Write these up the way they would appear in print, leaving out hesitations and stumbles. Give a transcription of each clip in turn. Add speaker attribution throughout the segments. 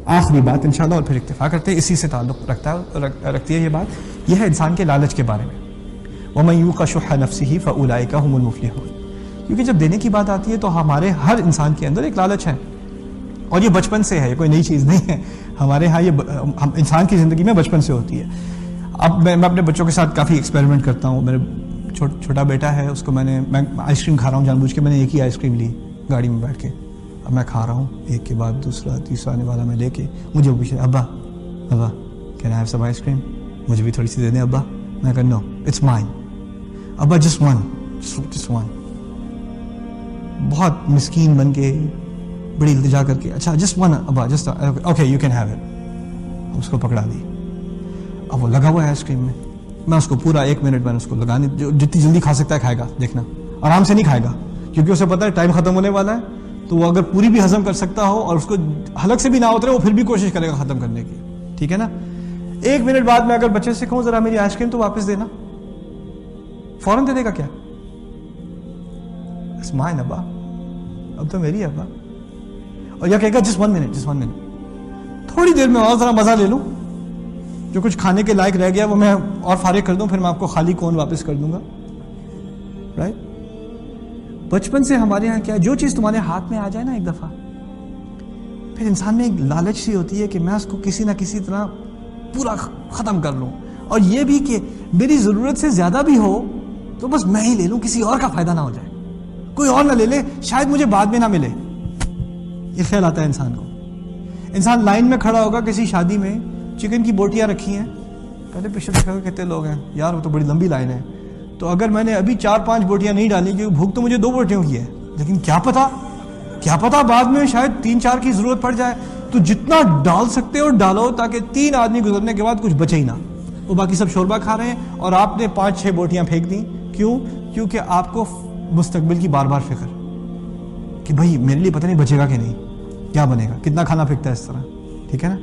Speaker 1: آخری بات انشاءاللہ اور پھر اکتفا کرتے ہیں، اسی سے تعلق رکھتی ہے یہ بات، یہ ہے انسان کے لالچ کے بارے میں. وَمَن يُوقَ شُحَّ نَفْسِهِ فَأُولَٰئِكَ هُمُ الْمُفْلِحُونَ. کیونکہ جب دینے کی بات آتی ہے تو ہمارے ہر انسان کے اندر ایک لالچ ہے، اور یہ بچپن سے ہے، کوئی نئی چیز نہیں ہے ہمارے ہاں، یہ انسان کی زندگی میں بچپن سے ہوتی ہے. اب میں اپنے بچوں کے ساتھ کافی ایکسپیریمنٹ کرتا ہوں. میرے چھوٹا بیٹا ہے، اس کو میں آئس کریم کھا رہا ہوں جان بوجھ کے، میں نے ایک ہی آئس کریم لی گاڑی میں بیٹھ کے، اب میں کھا رہا ہوں ایک کے بعد دوسرا تیسرا آنے والا میں لے کے، مجھے وہ پوچھے ابا can I have some ice cream, مجھے بھی تھوڑی سی دے دیں ابا. میں کہا نو اٹس مائن ابا، جسٹ ون. بہت مسکین بن کے بڑی التجا کر کے، اچھا جسٹ ون ابا، just okay you can have it. اس کو پکڑا دی، اب وہ لگا ہوا ہے آئس کریم میں اس کو پورا 1 منٹ میں اس کو لگانے، جتنی جلدی کھا سکتا ہے کھائے گا، دیکھنا آرام سے نہیں کھائے گا کیونکہ اسے پتا ہے ٹائم ختم ہونے والا ہے. تو وہ اگر پوری بھی ہضم کر سکتا ہو اور اس کو حلق سے بھی نہ اترے، وہ پھر بھی کوشش کرے گا ختم کرنے کی، ٹھیک ہے نا. 1 منٹ بعد میں اگر بچے سے کہوں ذرا میری آئس کریم تو واپس دینا، فوراً دے دے گا کیا؟ اٹس مائن ابا، اب تو میری ہے ابا. اور یا کہے گا جسٹ ون منٹ، تھوڑی دیر میں اور ذرا مزہ لے لوں، جو کچھ کھانے کے لائق رہ گیا وہ میں اور فارغ کر دوں، پھر میں آپ کو خالی کون واپس کر دوں گا. رائٹ؟ بچپن سے ہمارے یہاں کیا ہے، جو چیز تمہارے ہاتھ میں آ جائے نا ایک دفعہ، پھر انسان میں ایک لالچ سی ہوتی ہے کہ میں اس کو کسی نہ کسی طرح پورا ختم کر لوں، اور یہ بھی کہ میری ضرورت سے زیادہ بھی ہو تو بس میں ہی لے لوں، کسی اور کا فائدہ نہ ہو جائے، کوئی اور نہ لے لے، شاید مجھے بعد میں نہ ملے. یہ خیال آتا ہے انسان کو. انسان لائن میں کھڑا ہوگا کسی شادی میں، چکن کی بوٹیاں رکھی ہیں، پہلے پیچھے دیکھا کتنے لوگ ہیں یار، وہ تو بڑی لمبی لائن ہے، تو اگر میں نے ابھی 4-5 بوٹیاں نہیں ڈالی، کیونکہ بھوک تو مجھے 2 بوٹیوں کی ہے، لیکن کیا پتا بعد میں شاید 3-4 کی ضرورت پڑ جائے، تو جتنا ڈال سکتے ہو ڈالو، تاکہ 3 آدمی گزرنے کے بعد کچھ بچے ہی نہ، وہ باقی سب شوربہ کھا رہے ہیں اور آپ نے 5-6 بوٹیاں پھینک دیں. کیونکہ آپ کو مستقبل کی بار بار فکر کہ بھائی میرے لیے پتہ نہیں بچے گا کہ نہیں، کیا بنے گا، کتنا کھانا پھینکتا ہے اس طرح، ٹھیک ہے نا.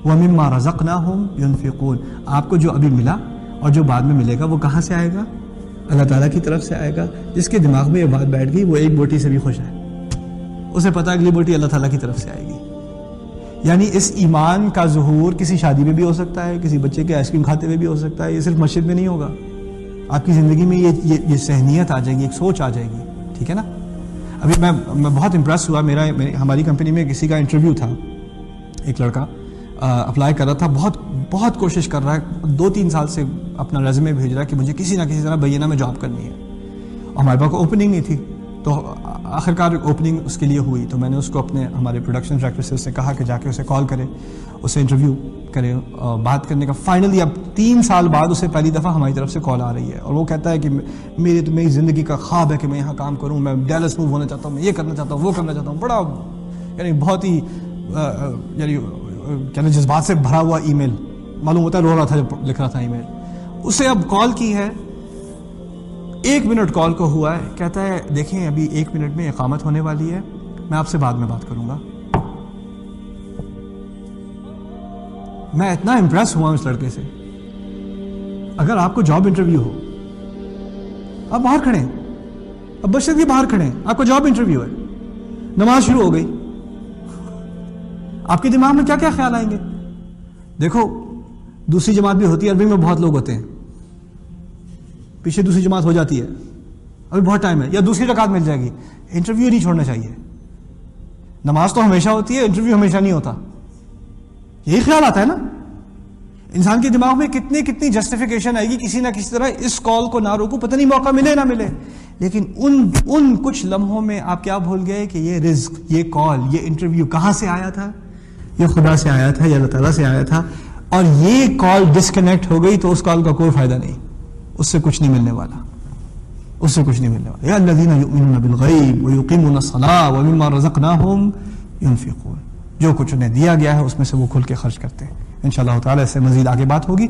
Speaker 1: وَمِمَّا رَزَقْنَاهُمْ يُنْفِقُونَ. آپ کو جو ابھی ملا اور جو بعد میں ملے گا وہ کہاں سے آئے گا؟ اللہ تعالیٰ کی طرف سے آئے گا. جس کے دماغ میں یہ بات بیٹھ گئی وہ ایک بوٹی سے بھی خوش ہے، اسے پتا اگلی بوٹی اللہ تعالیٰ کی طرف سے آئے گی. یعنی اس ایمان کا ظہور کسی شادی میں بھی ہو سکتا ہے، کسی بچے کے آئس کریم کھاتے ہوئے بھی ہو سکتا ہے. یہ صرف مسجد میں نہیں ہوگا، آپ کی زندگی میں یہ ذہنیت آ جائے گی، ایک سوچ آ جائے گی، ٹھیک ہے نا. ابھی میں بہت امپریس ہوا، ہماری کمپنی میں کسی کا انٹرویو تھا، ایک لڑکا اپلائی کر رہا تھا، بہت کوشش کر رہا ہے، 2-3 سال سے اپنا ریزیومے بھیج رہا ہے کہ مجھے کسی نہ کسی طرح بینہ میں جاب کرنی ہے، اور ہمارے پاس اوپننگ نہیں تھی. تو آخرکار اوپننگ اس کے لیے ہوئی، تو میں نے اس کو ہمارے پروڈکشن ڈائریکٹر سے اس نے کہا کہ جا کے اسے کال کرے، اسے انٹرویو کرے، بات کرنے کا. فائنلی اب 3 سال بعد اسے پہلی دفعہ ہماری طرف سے کال آ رہی ہے، اور وہ کہتا ہے کہ میری زندگی کا خواب ہے کہ میں یہاں کام کروں، میں ڈیلس موو ہونا چاہتا ہوں، میں یہ کرنا چاہتا ہوں، وہ کرنا چاہتا ہوں. بڑا یعنی بہت ہی یعنی جذبات سے بھرا ہوا ای میل، معلوم ہوتا ہے رو رہا تھا جب لکھ رہا تھا ای میل. اسے اب کال کی ہے، 1 منٹ کال کو ہوا ہے، کہتا ہے دیکھیں ابھی 1 منٹ میں اقامت ہونے والی ہے، میں آپ سے بعد میں بات کروں گا. میں اتنا امپریس ہوا اس لڑکے سے. اگر آپ کو جاب انٹرویو ہو، آپ باہر کھڑے ہیں، اب بشر کے باہر کھڑے ہیں، آپ کو جاب انٹرویو ہے، نماز شروع ہو گئی، آپ کے دماغ میں کیا کیا خیال آئیں گے؟ دیکھو دوسری جماعت بھی ہوتی ہے، عربی میں بہت لوگ ہوتے ہیں، پیچھے دوسری جماعت ہو جاتی ہے، ابھی بہت ٹائم ہے، یا دوسری رکعت مل جائے گی. انٹرویو نہیں چھوڑنا چاہیے. نماز تو ہمیشہ ہوتی ہے، انٹرویو ہمیشہ نہیں ہوتا. یہی خیال آتا ہے نا انسان کے دماغ میں، کتنی جسٹیفیکیشن آئے گی کسی نہ کسی طرح، اس کال کو نہ روکوں، پتہ نہیں موقع ملے نہ ملے. لیکن ان کچھ لمحوں میں آپ کیا بھول گئے کہ یہ رزق، یہ کال، یہ انٹرویو کہاں سے آیا تھا؟ یہ خدا سے آیا تھا، یہ اللہ تعالیٰ سے آیا تھا. اور یہ کال ڈسکنیکٹ ہو گئی تو اس کال کا کوئی فائدہ نہیں، اس سے کچھ نہیں ملنے والا، اس سے کچھ نہیں ملنے والا. یا الذین یؤمنون بالغیب ویقیمون الصلاۃ ومما رزقناہم ینفقون. جو کچھ انہیں دیا گیا ہے اس میں سے وہ کھل کے خرچ کرتے ہیں. انشاءاللہ تعالیٰ اس سے مزید آگے بات ہوگی.